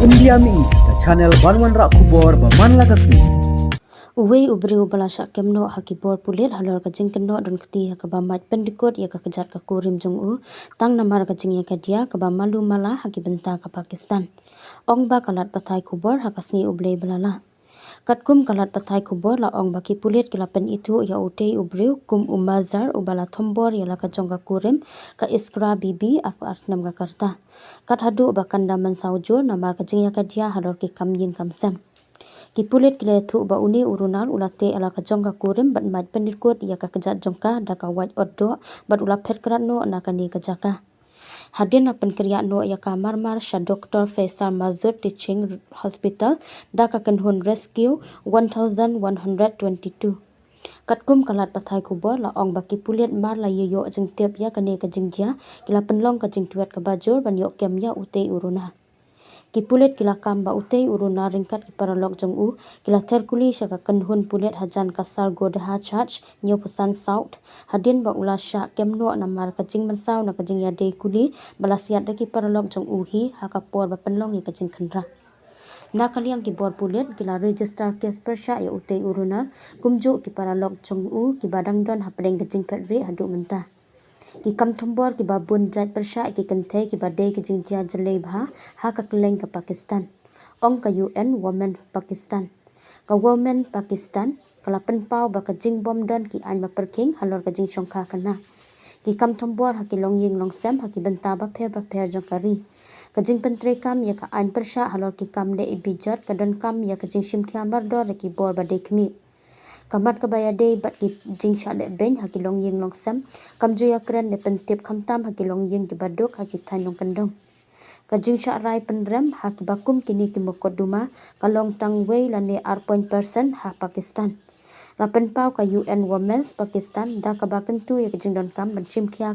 India mi ke channel Banwan Rak Kubor Baman Lagasmi. Uwei ubri ubala syak kemno hakibor pulit halor ka jing keno don keti hakaba mat pendikot ya ka kejat ka kurim jong u tang namar ka jing ya ka dia kaba malu mala hakibenta ka Pakistan. Ong ba kalat patai kubor hakasni ublei belala. Katkum kalat patai kubor la ong baki pulit kilapen itu ya utei ubriu kum umazar ubala thombor ya la ka jong ka kurim ka iskra bibi apa artnam ka karta. Kat hadu bakan daman saujur namar ka jing ya ka dia halor ki kam yin kam sem. Kipulit kile thu ba uni urunal ulate ala ka jongka kurim bat mat pendirkut ya ka kejat jongka da ka wat oddo bat ula phet krat no na ka ni ka jaka. Hadin apen kriya no ya ka marmar sha Dr. Faisal Mazur Teaching Hospital da ka kenhun rescue 1122. Katkum kalat pathai kubor la ong baki pulit mar la yeyo jing tep ya ka ne ka jing dia kila penlong ka jing tuet ka bajur ban yok kem ya utei urunal. Kipulit kila kamba utei uruna ringkat ki paralog jong u kila terkuli syaka kenhun pulit hajan kasar godaha charge nyo pesan saut hadin ba ula sya kemno namar kajing mensaw na kajing ya dei kuli balasiat daki paralog jong u hi hakapor ba penlong ya kajing kendra na kaliang ki bor pulit kila register case persya ya utei uruna kumju ki paralog jong u ki badang don hapdeng kajing petri hadu mentah ki kam thombor ki babun jat persha ki kanthe ki badai ki jingja jalei bha ha ka keleng ka Pakistan ong ka UN Women Pakistan ka Women Pakistan kala penpau ba ka jing bom don ki an ba perking halor ka jing shongkha kana ki kam thombor ha ki long ying long sem ha ki benta ba pher jongkari ka jing pentre kam ya ka an persha halor ki kam le ibijat ka don kam ya ka jing shimkhya mar dor ki bor ba de khmi kamat kabaya day bat ki jing shale ben hakilong ying long sam kam juya kren ne pentip khamtam hakilong ying ki baduk hakithan long kandong ka jing sha rai penrem hakibakum kini ki mokoduma kalong tangwei lane R.% ha Pakistan la penpau ka UN Women's Pakistan da kabakentu ya jing don kam ban shimkhia